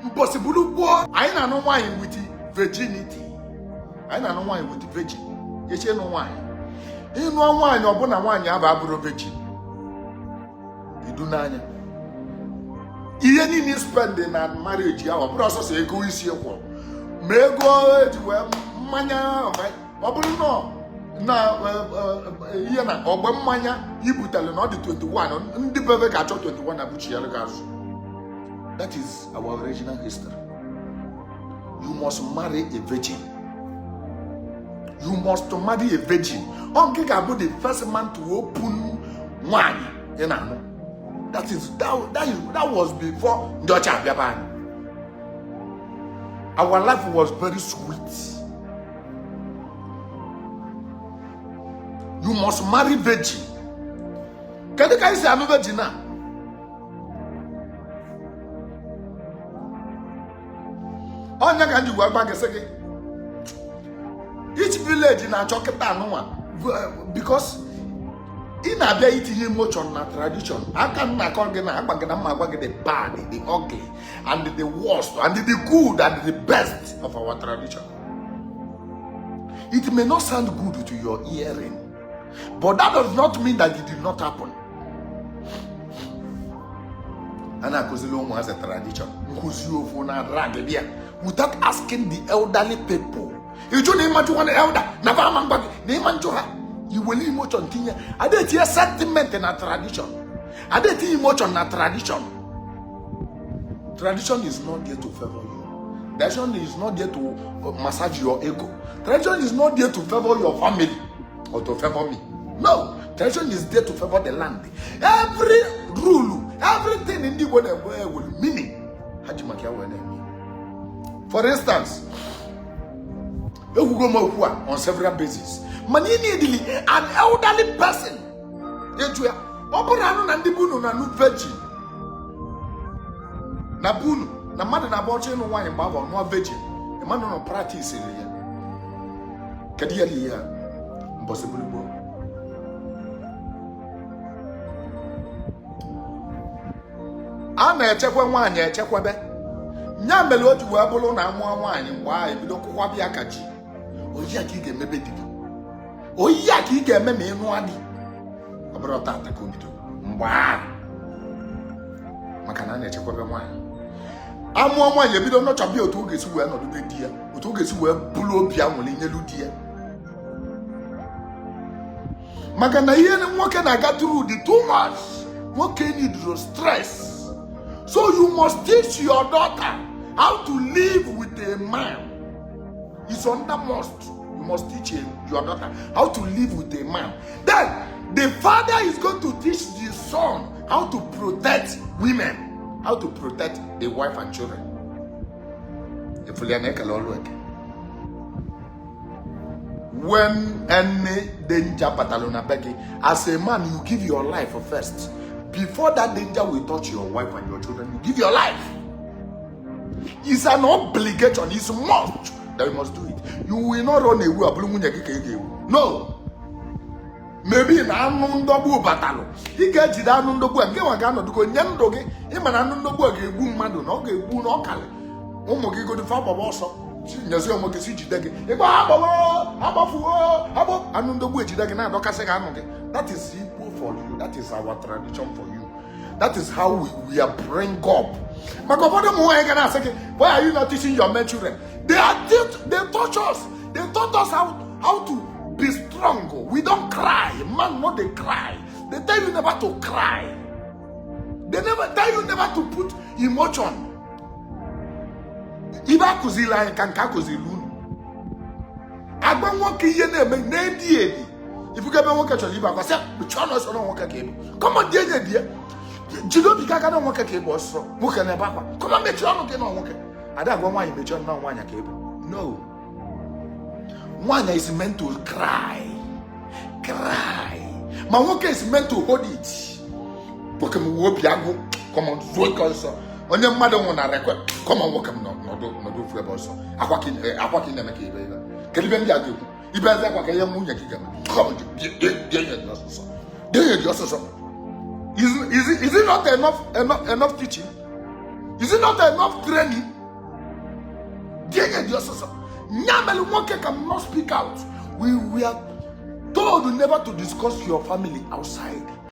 impossible boy. I know why with virginity. I know why with virgin. You know why? You know why you're born and why you have a virgin. You do not. You need spending and marriage. Our process is going to go. May go to manya. No. Now, yana Obamanya, you put on the 21 on the perfect at 21 Abuchi. That is our original history. You must marry a virgin. You must marry a virgin. Only about the first man to open wine. You know, that was before Dutch Japan. Our life was very sweet. You must marry virgin. Can you guys say I'm a virgin now? Oh, you can do what back a second. Each village in a chocolate because in a day eating much on a tradition. I can not call the bad, the ugly, and the worst, and the good, and the best of our tradition. It may not sound good to your hearing. But that does not mean that it did not happen. And Akuzilom has a tradition. Without asking the elderly people. You don't name one elder. You will leave much on Tina. I didn't hear sentiment in a tradition. I didn't hear much on a tradition. Tradition is not there to favor you. Tradition is not there to massage your ego. Tradition is not there to favor your family. Or to favor me. No, tradition is there to favor the land. Every rule, everything in the world will meaning. For instance, on several bases, an elderly person, virgin. Nabunu, na mother na bought no wine baba no virgin. The man no practice in here. Kadiya impossible. Ana echekwa nwanyị echekwebe nya mele otu wee bụrụ na amụọ nwanyị mgbe ahụ ebido kwụkwa bịa kachi oyi ya ka ị ga-emebe dibi oyi ya ka ị ga-eme ma ịnụ adị ọ bụrụ tata ka obido mgbe ahụ maka na a na-echekwebe nwanyị amụọ nwanyị ebido nọchọbịa otu oge esi wee nọdụbe di ya otu oge esi wee bụrụ obi anwụrụ inyelu di ya maka na ihe nwoke na-aga through the too much nwoke need stress. So you must teach your daughter how to live with a man. It's under must. You must teach your daughter how to live with a man. Then the father is going to teach the son how to protect women, how to protect the wife and children. When any danger batalona begging, as a man, you give your life first. Before that danger will touch your wife and your children, you give your life. It's an obligation, it's must that you must do it. You will not run away. No. Maybe in Anundobu batalo. He gets it Anundobu and Gawagano to go Yandoge, him and Anundobu, a boom madu, no boom or kale. Omogi go to Fab also. Yazio Mokisi Degi. Anundobu Jidagana, Dokaseganoge. That is Igbo for you. That is our tradition for you. That is how we are bring up. Why are you not teaching your men children? They taught us. They taught us how to be strong. We don't cry. Man, not they cry. They tell you never to cry. They never tell you never to put emotion. Iba kuzila kanka kuzilun. Agba nwoke ihe na-eme na-edi. If you get me work at your liver, say, but you know, so don't work at cable. Come on, dear. Jido Bikaga don't work at cable, so work at Nebaka. Come on, make you not get on work. I don't want you to know one cable. No. One is meant to cry. My work is meant to hold it. Come on, work also. On your mother on a record, come on, work him not do for also. I walk in the cable. Can you be able is it not enough teaching? Is it not enough training? Nyameli cannot speak out. We were told never to discuss your family outside.